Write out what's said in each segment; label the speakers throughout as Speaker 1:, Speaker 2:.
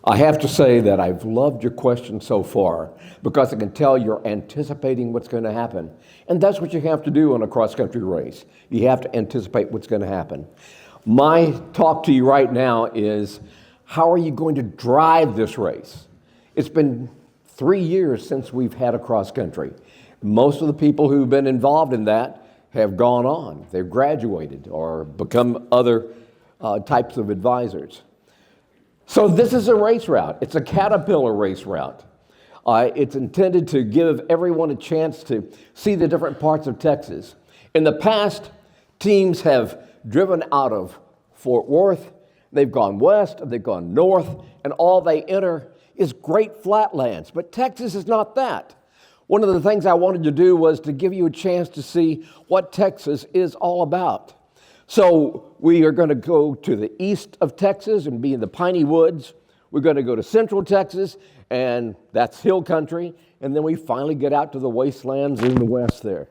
Speaker 1: I have to say that I've loved your question so far because I can tell you're anticipating what's going to happen. And that's what you have to do in a cross-country race. You have to anticipate what's going to happen. My talk to you right now is, how are you going to drive this race? It's been 3 years since we've had a cross-country. Most of the people who've been involved in that have gone on. They've graduated or become other types of advisors. So this is a race route. It's a Caterpillar race route. It's intended to give everyone a chance to see the different parts of Texas. In the past, teams have driven out of Fort Worth, they've gone west, they've gone north, and all they enter is great flatlands. But Texas is not that. One of the things I wanted to do was to give you a chance to see what Texas is all about. So we are going to go to the east of Texas and be in the piney woods. We're going to go to central Texas, and that's hill country. And then we finally get out to the wastelands in the west there.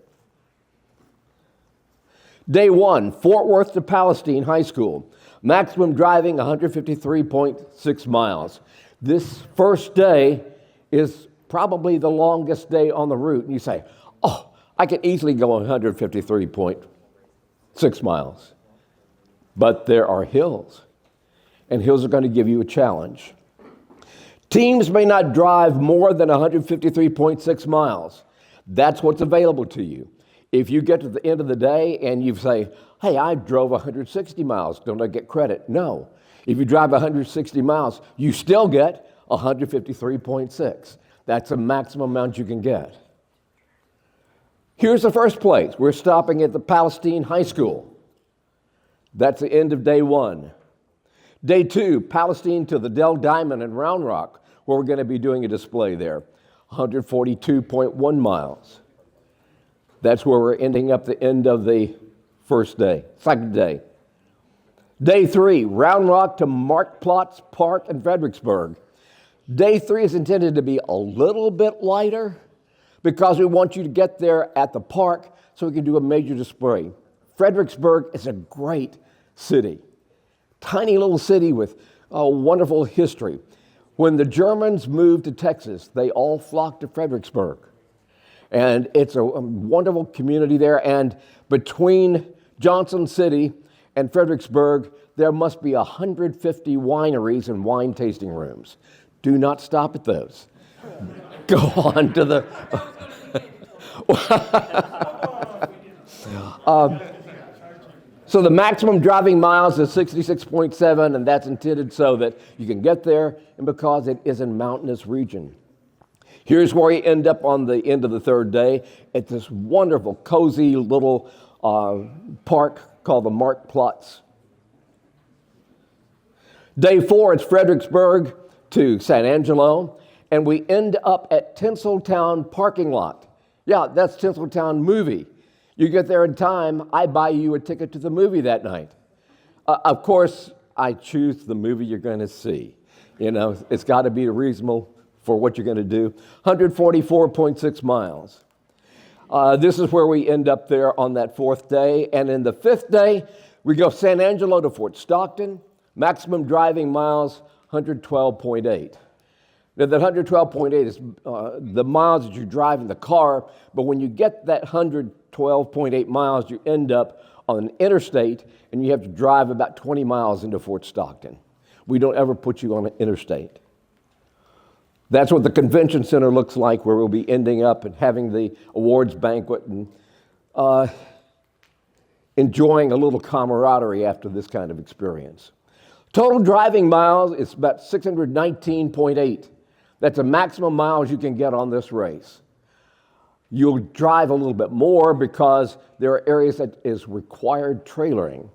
Speaker 1: Day one, Fort Worth to Palestine High School. Maximum driving 153.6 miles. This first day is probably the longest day on the route. And you say, oh, I can easily go 153.6 miles. But there are hills, and hills are going to give you a challenge. Teams may not drive more than 153.6 miles. That's what's available to you. If you get to the end of the day and you say, hey, I drove 160 miles, don't I get credit? No. If you drive 160 miles, you still get 153.6. That's the maximum amount you can get. Here's the first place. We're stopping at the Palestine High School. That's the end of day one. Day two, Palestine to the Dell Diamond in Round Rock, where we're going to be doing a display there, 142.1 miles. That's where we're ending up the end of the second day. Day three, Round Rock to Marktplatz Park in Fredericksburg. Day three is intended to be a little bit lighter because we want you to get there at the park so we can do a major display. Fredericksburg is a great city, tiny little city with a wonderful history. When the Germans moved to Texas, they all flocked to Fredericksburg. And it's a wonderful community there. And between Johnson City and Fredericksburg, there must be 150 wineries and wine tasting rooms. Do not stop at those. Go on to the... So the maximum driving miles is 66.7, and that's intended so that you can get there, and because it is a mountainous region. Here's where you end up on the end of the third day at this wonderful, cozy little park called the Marktplatz. Day four, it's Fredericksburg to San Angelo, and we end up at Tinseltown parking lot. Yeah, that's Tinseltown movie. You get there in time, I buy you a ticket to the movie that night. Of course, I choose the movie you're going to see. You know, it's got to be reasonable for what you're going to do. 144.6 miles. This is where we end up there on that fourth day. And in the fifth day, we go San Angelo to Fort Stockton. Maximum driving miles, 112.8. Now, that 112.8 is the miles that you drive in the car, but when you get that 112.8 miles, you end up on an interstate, and you have to drive about 20 miles into Fort Stockton. We don't ever put you on an interstate. That's what the convention center looks like, where we'll be ending up and having the awards banquet and enjoying a little camaraderie after this kind of experience. Total driving miles is about 619.8. That's the maximum miles you can get on this race. You'll drive a little bit more because there are areas that is required trailering.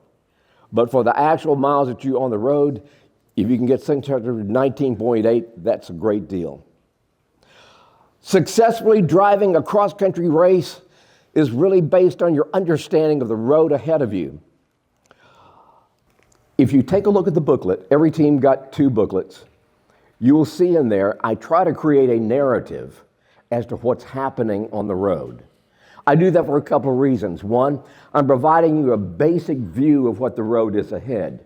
Speaker 1: But for the actual miles that you're on the road, if you can get 619.8, that's a great deal. Successfully driving a cross-country race is really based on your understanding of the road ahead of you. If you take a look at the booklet, every team got 2 booklets. You will see in there, I try to create a narrative as to what's happening on the road. I do that for a couple of reasons. One, I'm providing you a basic view of what the road is ahead.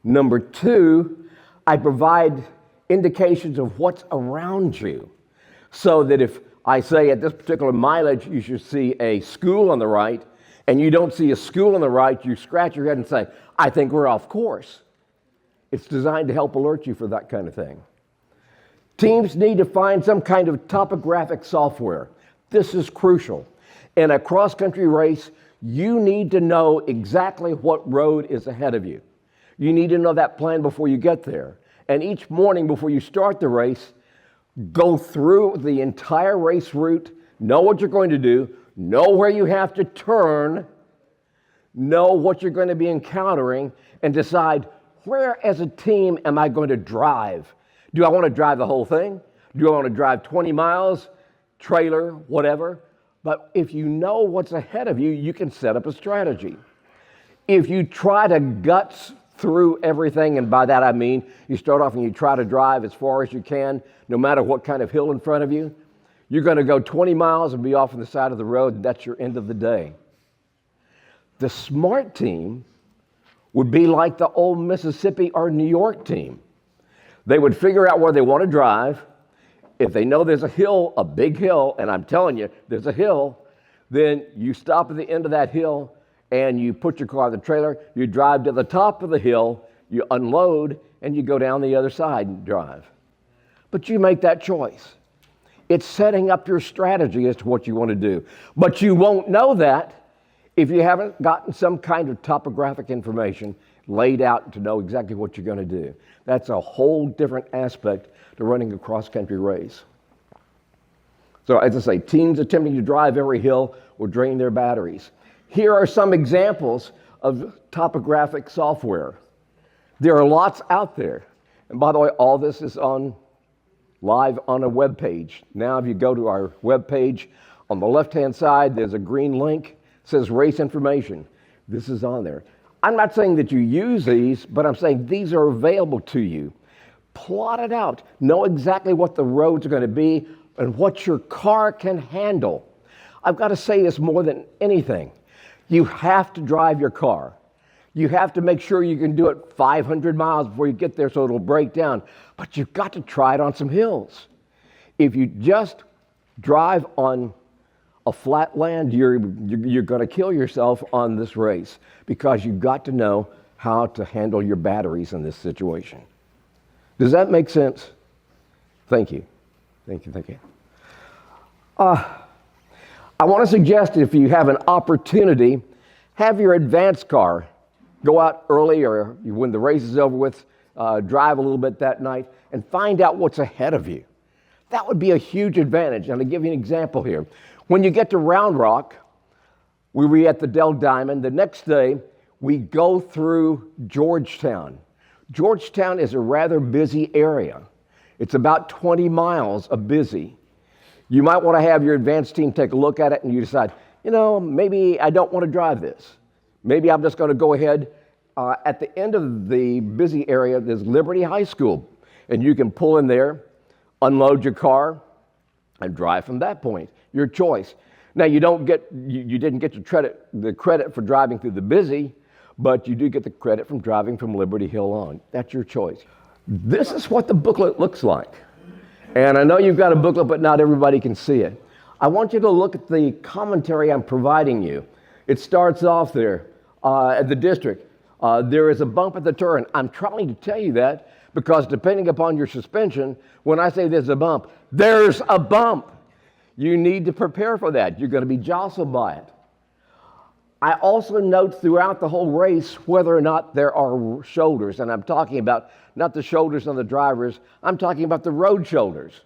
Speaker 1: Number 2, I provide indications of what's around you. So that if I say at this particular mileage you should see a school on the right, and you don't see a school on the right, you scratch your head and say, I think we're off course. It's designed to help alert you for that kind of thing. Teams need to find some kind of topographic software. This is crucial. In a cross-country race, you need to know exactly what road is ahead of you. You need to know that plan before you get there. And each morning before you start the race, go through the entire race route, know what you're going to do, know where you have to turn, know what you're going to be encountering, and decide where as a team am I going to drive? Do I want to drive the whole thing? Do I want to drive 20 miles, trailer, whatever? But if you know what's ahead of you, you can set up a strategy. If you try to guts through everything, and by that I mean you start off and you try to drive as far as you can, no matter what kind of hill in front of you, you're going to go 20 miles and be off on the side of the road, and that's your end of the day. The smart team would be like the old Mississippi or New York team. They would figure out where they want to drive. If they know there's a hill, a big hill, and I'm telling you, there's a hill, then you stop at the end of that hill and you put your car in the trailer, you drive to the top of the hill, you unload, and you go down the other side and drive. But you make that choice. It's setting up your strategy as to what you want to do. But you won't know that if you haven't gotten some kind of topographic information laid out to know exactly what you're going to do. That's a whole different aspect to running a cross-country race. So as I say, teams attempting to drive every hill will drain their batteries. Here are some examples of topographic software. There are lots out there. And by the way, all this is live on a web page. Now if you go to our web page, on the left-hand side, there's a green link. It says race information. This is on there. I'm not saying that you use these, but I'm saying these are available to you. Plot it out. Know exactly what the roads are going to be and what your car can handle. I've got to say this more than anything. You have to drive your car. You have to make sure you can do it 500 miles before you get there so it'll break down. But you've got to try it on some hills. If you just drive on a flat land, you're going to kill yourself on this race because you've got to know how to handle your batteries in this situation. Does that make sense? Thank you. Thank you. I want to suggest if you have an opportunity, have your advance car go out early or when the race is over with, drive a little bit that night and find out what's ahead of you. That would be a huge advantage. And I'll give you an example here. When you get to Round Rock, we were at the Dell Diamond. The next day, we go through Georgetown. Georgetown is a rather busy area. It's about 20 miles of busy. You might want to have your advance team take a look at it and you decide, maybe I don't want to drive this. Maybe I'm just going to go ahead. At the end of the busy area, there's Liberty High School, and you can pull in there, unload your car, and drive from that point. Your choice. Now, you didn't get the credit for driving through the busy, but you do get the credit from driving from Liberty Hill on. That's your choice. This is what the booklet looks like. And I know you've got a booklet, but not everybody can see it. I want you to look at the commentary I'm providing you. It starts off there at the district. There is a bump at the turn. I'm trying to tell you that because depending upon your suspension, when I say there's a bump, there's a bump. You need to prepare for that. You're going to be jostled by it. I also note throughout the whole race whether or not there are shoulders, and I'm talking about not the shoulders on the drivers, I'm talking about the road shoulders.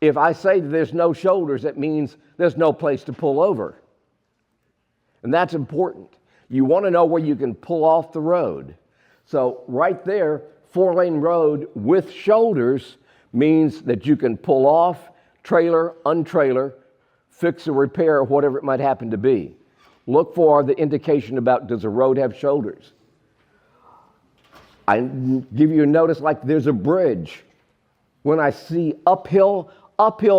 Speaker 1: If I say there's no shoulders, it means there's no place to pull over. And that's important. You want to know where you can pull off the road. So right there, 4-lane road with shoulders means that you can pull off, trailer, untrailer, fix or repair, whatever it might happen to be. Look for the indication about does a road have shoulders. I give you a notice like there's a bridge. When I see uphill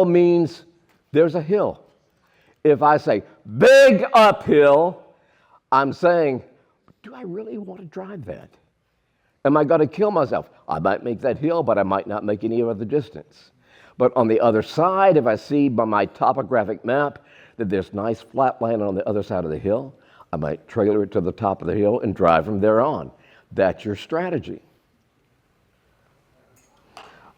Speaker 1: means there's a hill. If I say big uphill, I'm saying, do I really want to drive that? Am I going to kill myself? I might make that hill, but I might not make any other distance. But on the other side, if I see by my topographic map that there's nice flat land on the other side of the hill, I might trailer it to the top of the hill and drive from there on. That's your strategy.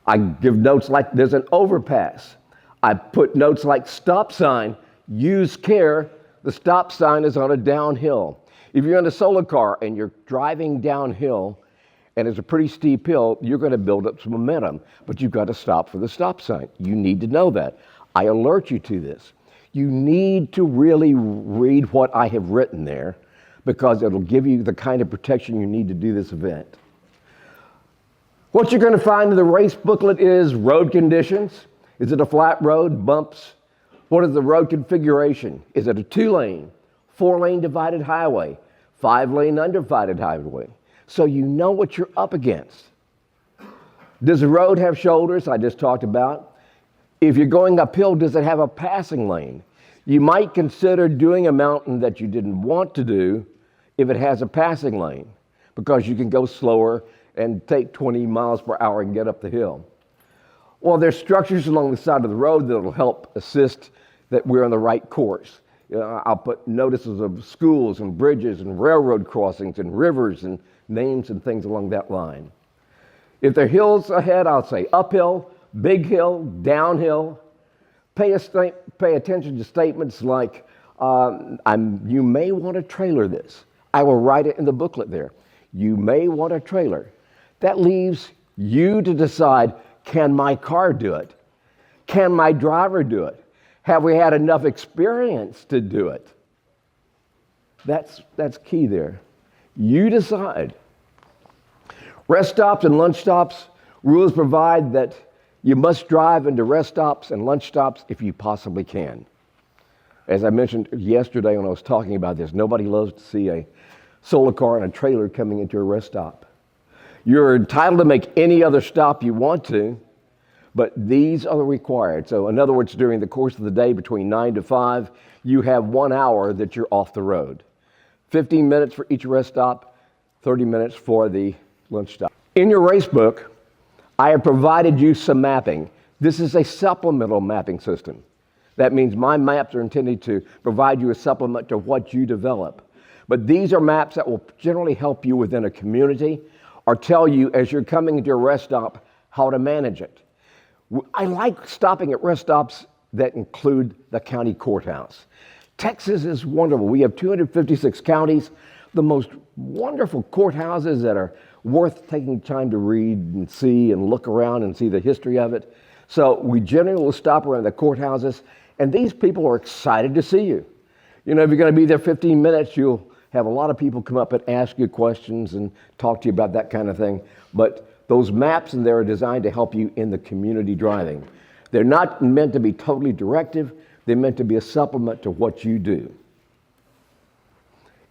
Speaker 1: I give notes like there's an overpass. I put notes like stop sign, use care. The stop sign is on a downhill. If you're in a solar car and you're driving downhill and it's a pretty steep hill, you're going to build up some momentum, but you've got to stop for the stop sign. You need to know that. I alert you to this. You need to really read what I have written there because it'll give you the kind of protection you need to do this event. What you're going to find in the race booklet is road conditions. Is it a flat road, bumps? What is the road configuration? Is it a 2-lane, 4-lane divided highway, 5-lane undivided highway? So you know what you're up against. Does the road have shoulders? I just talked about. If you're going uphill, does it have a passing lane? You might consider doing a mountain that you didn't want to do if it has a passing lane, because you can go slower and take 20 miles per hour and get up the hill. Well, there's structures along the side of the road that will help assist that we're on the right course. I'll put notices of schools and bridges and railroad crossings and rivers and names and things along that line. If there are hills ahead, I'll say uphill, big hill, downhill. Pay attention to statements like, you may want to trailer this. I will write it in the booklet there. You may want a trailer. That leaves you to decide, can my car do it? Can my driver do it? Have we had enough experience to do it? That's key there. You decide. Rest stops and lunch stops, rules provide that you must drive into rest stops and lunch stops if you possibly can. As I mentioned yesterday when I was talking about this, nobody loves to see a solar car and a trailer coming into a rest stop. You're entitled to make any other stop you want to, but these are required. So in other words, during the course of the day between 9 to 5, you have 1 hour that you're off the road. 15 minutes for each rest stop, 30 minutes for the lunch stop. In your race book, I have provided you some mapping. This is a supplemental mapping system. That means my maps are intended to provide you a supplement to what you develop. But these are maps that will generally help you within a community or tell you as you're coming into a rest stop how to manage it. I like stopping at rest stops that include the county courthouse. Texas is wonderful. We have 256 counties, the most wonderful courthouses that are worth taking time to read and see and look around and see the history of it. So we generally will stop around the courthouses, and these people are excited to see you. You know, if you're going to be there 15 minutes, you'll have a lot of people come up and ask you questions and talk to you about that kind of thing. But those maps in there are designed to help you in the community driving. They're not meant to be totally directive. They're meant to be a supplement to what you do.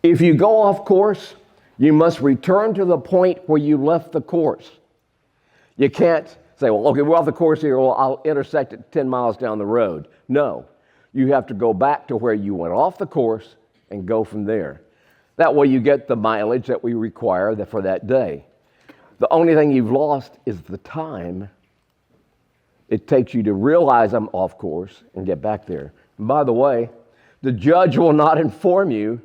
Speaker 1: If you go off course, you must return to the point where you left the course. You can't say, well, okay, we're off the course here, well, I'll intersect it 10 miles down the road. No, you have to go back to where you went off the course and go from there. That way you get the mileage that we require for that day. The only thing you've lost is the time it takes you to realize I'm off course and get back there. And by the way, the judge will not inform you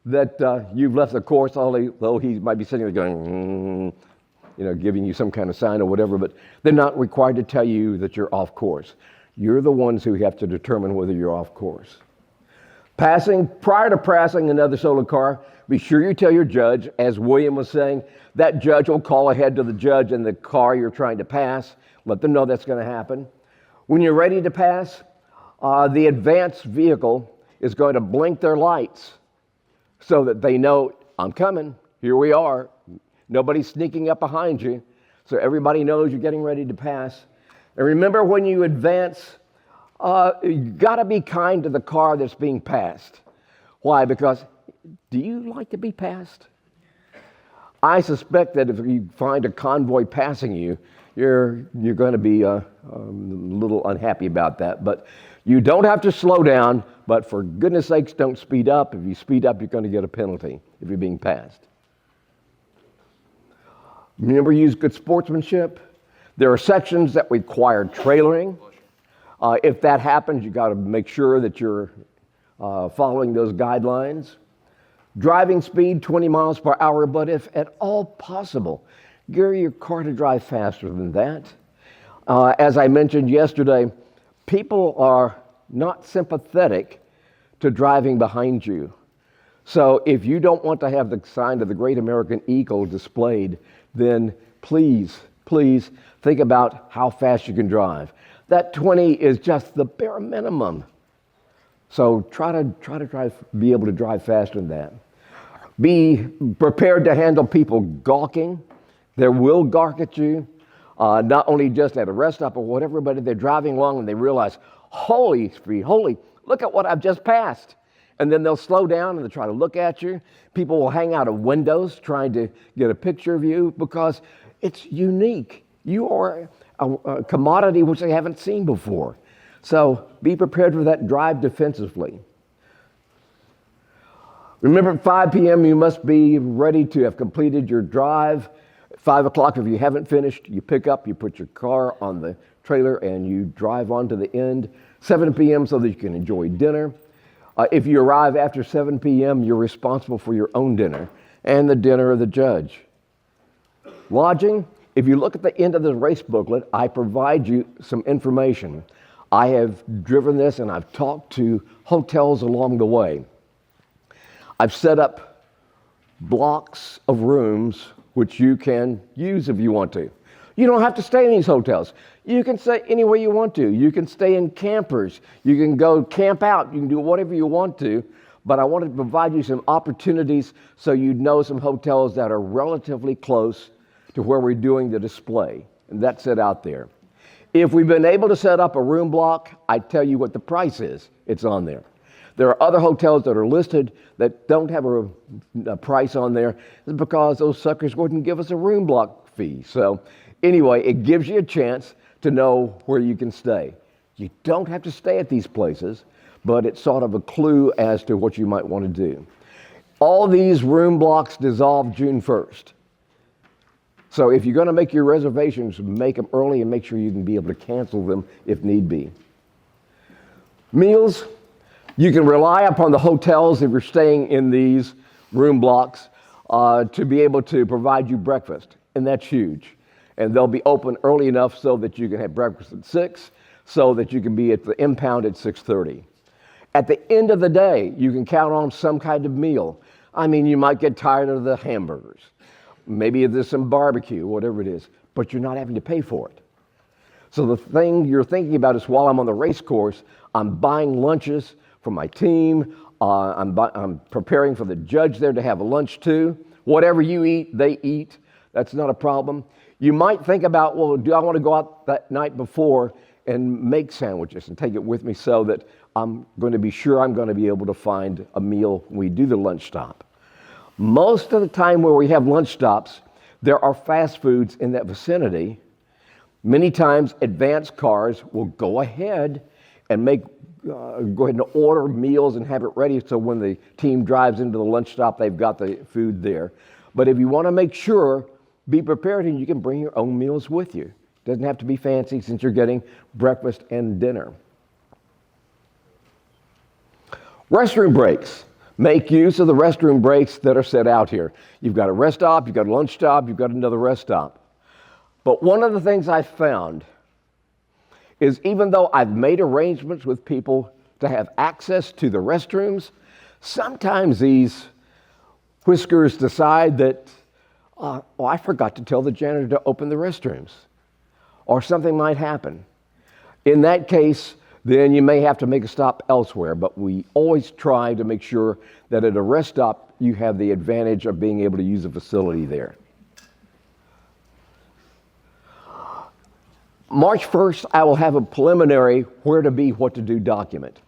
Speaker 1: that you've left the course, although he might be sitting there going, giving you some kind of sign or whatever, but they're not required to tell you that you're off course. You're the ones who have to determine whether you're off course. Prior to passing another solar car, be sure you tell your judge, as William was saying, that judge will call ahead to the judge in the car you're trying to pass, let them know that's going to happen. When you're ready to pass, the advanced vehicle is going to blink their lights so that they know, I'm coming, here we are. Nobody's sneaking up behind you, so everybody knows you're getting ready to pass. And remember, when you advance, you got to be kind to the car that's being passed. Why? Because do you like to be passed? I suspect that if you find a convoy passing you, you're going to be a little unhappy about that. But you don't have to slow down, but for goodness sakes, don't speed up. If you speed up, you're going to get a penalty if you're being passed. Remember, use good sportsmanship. There are sections that require trailering. If that happens, you got to make sure that you're following those guidelines. Driving speed 20 miles per hour, but if at all possible, gear your car to drive faster than that. As I mentioned yesterday, people are not sympathetic to driving behind you. So if you don't want to have the sign of the Great American Eagle displayed, then please think about how fast you can drive. That 20 is just the bare minimum. So try to be able to drive faster than that. Be prepared to handle people gawking. They will gawk at you, not only just at a rest stop or whatever, but if they're driving along and they realize, holy, look at what I've just passed. And then they'll slow down and they'll try to look at you. People will hang out of windows trying to get a picture of you because it's unique. You are a commodity which they haven't seen before. So be prepared for that. Drive defensively. Remember, at 5 p.m. you must be ready to have completed your drive. At 5 o'clock, if you haven't finished, you pick up, you put your car on the trailer, and you drive on to the end. 7 p.m. so that you can enjoy dinner. If you arrive after 7 p.m., you're responsible for your own dinner and the dinner of the judge. Lodging, if you look at the end of the race booklet, I provide you some information. I have driven this and I've talked to hotels along the way. I've set up blocks of rooms which you can use if you want to. You don't have to stay in these hotels. You can stay anywhere you want to. You can stay in campers. You can go camp out. You can do whatever you want to. But I wanted to provide you some opportunities so you'd know some hotels that are relatively close to where we're doing the display. And that's it out there. If we've been able to set up a room block, I tell you what the price is. It's on there. There are other hotels that are listed that don't have a price on there. It's because those suckers wouldn't give us a room block fee. So anyway, it gives you a chance to know where you can stay. You don't have to stay at these places, but it's sort of a clue as to what you might want to do. All these room blocks dissolve June 1st. So if you're going to make your reservations, make them early and make sure you can be able to cancel them if need be. Meals, you can rely upon the hotels if you're staying in these room blocks to be able to provide you breakfast, and that's huge. And they'll be open early enough so that you can have breakfast at 6, so that you can be at the impound at 6:30. At the end of the day, you can count on some kind of meal. I mean, you might get tired of the hamburgers. Maybe there's some barbecue, whatever it is, but you're not having to pay for it. So the thing you're thinking about is while I'm on the race course, I'm buying lunches for my team. I'm preparing for the judge there to have a lunch too. Whatever you eat, they eat. That's not a problem. You might think about, well, do I want to go out that night before and make sandwiches and take it with me so that I'm going to be sure I'm going to be able to find a meal when we do the lunch stop. Most of the time where we have lunch stops, there are fast foods in that vicinity. Many times advanced cars will go ahead and go ahead and order meals and have it ready so when the team drives into the lunch stop, they've got the food there. But if you want to make sure, be prepared and you can bring your own meals with you. It doesn't have to be fancy since you're getting breakfast and dinner. Restroom breaks. Make use of the restroom breaks that are set out here. You've got a rest stop, you've got a lunch stop, you've got another rest stop. But one of the things I found is even though I've made arrangements with people to have access to the restrooms, sometimes these whiskers decide that, I forgot to tell the janitor to open the restrooms, or something might happen. In that case, then you may have to make a stop elsewhere, but we always try to make sure that at a rest stop, you have the advantage of being able to use a facility there. March 1st, I will have a preliminary where to be, what to do document.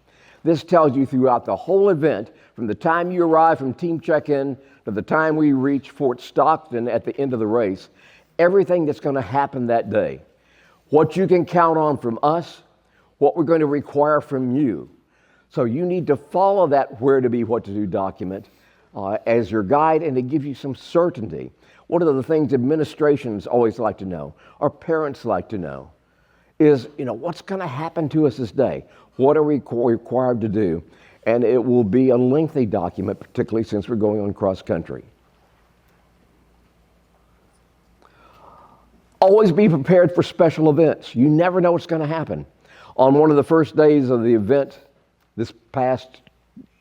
Speaker 1: This tells you throughout the whole event, from the time you arrive from team check-in to the time we reach Fort Stockton at the end of the race, everything that's going to happen that day. What you can count on from us, what we're going to require from you. So you need to follow that where to be, what to do document as your guide, and to give you some certainty. One of the things administrations always like to know, our parents like to know, is, what's going to happen to us this day? What are we required to do? And it will be a lengthy document, particularly since we're going on cross country. Always be prepared for special events. You never know what's going to happen. On one of the first days of the event, this past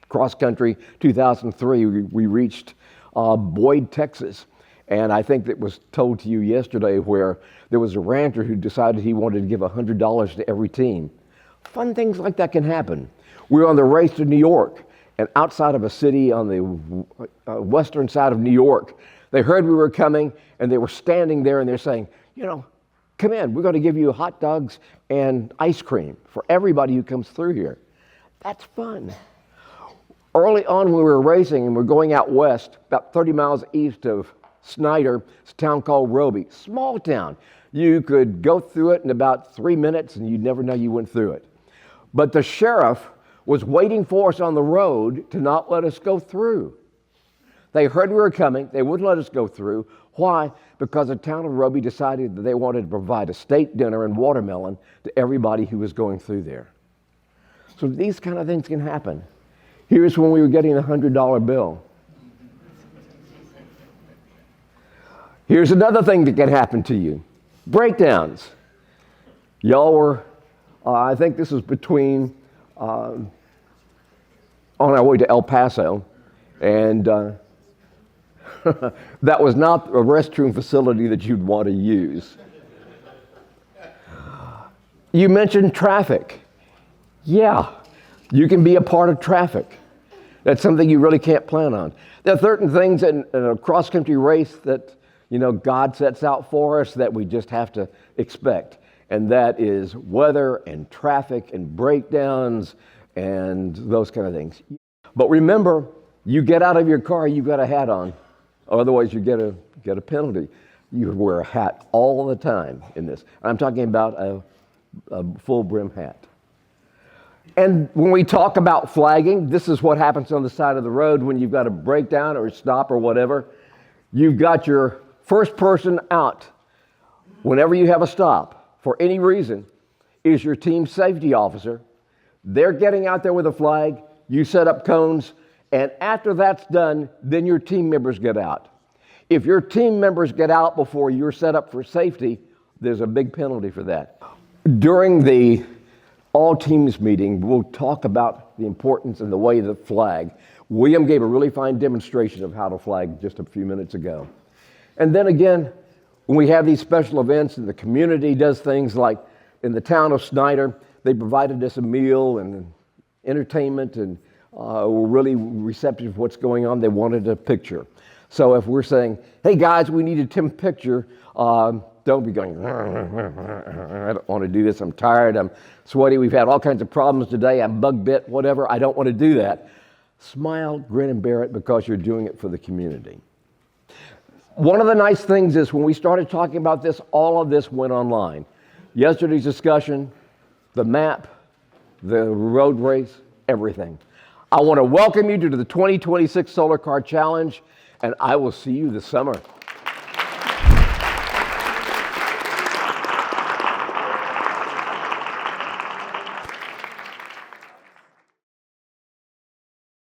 Speaker 1: cross country, 2003, we reached Boyd, Texas. And I think it was told to you yesterday where there was a rancher who decided he wanted to give $100 to every team. Fun things like that can happen. We were on the race to New York, and outside of a city on the western side of New York, they heard we were coming, and they were standing there, and they're saying, come in, we're going to give you hot dogs and ice cream for everybody who comes through here. That's fun. Early on when we were racing, and we're going out west, about 30 miles east of Snyder, it's a town called Roby, small town. You could go through it in about 3 minutes, and you'd never know you went through it. But the sheriff was waiting for us on the road to not let us go through. They heard we were coming. They wouldn't let us go through. Why? Because the town of Roby decided that they wanted to provide a steak dinner and watermelon to everybody who was going through there. So these kind of things can happen. Here's when we were getting a $100 bill. Here's another thing that can happen to you. Breakdowns. Y'all were, I think this was between, on our way to El Paso, and that was not a restroom facility that you'd want to use. You mentioned traffic. Yeah, you can be a part of traffic. That's something you really can't plan on. There are certain things in a cross-country race that God sets out for us that we just have to expect. And that is weather and traffic and breakdowns and those kind of things. But remember, you get out of your car, you've got a hat on. Otherwise, you get a penalty. You wear a hat all the time in this. I'm talking about a full brim hat. And when we talk about flagging, this is what happens on the side of the road when you've got a breakdown or a stop or whatever. You've got your first person out whenever you have a stop for any reason is your team safety officer. They're getting out there with a flag. You set up cones. And after that's done, then your team members get out. If your team members get out before you're set up for safety, there's a big penalty for that. During the all teams meeting, we'll talk about the importance and the way of the flag. William gave a really fine demonstration of how to flag just a few minutes ago. And then again, when we have these special events and the community does things like in the town of Snyder, they provided us a meal and entertainment and were really receptive to what's going on. They wanted a picture. So if we're saying, hey guys, we need a team picture, don't be going, I don't want to do this, I'm tired, I'm sweaty, we've had all kinds of problems today, I'm bug bit, whatever, I don't want to do that. Smile, grin, and bear it because you're doing it for the community. One of the nice things is when we started talking about this, all of this went online. Yesterday's discussion, the map, the road race, everything. I want to welcome you to the 2026 Solar Car Challenge, and I will see you this summer.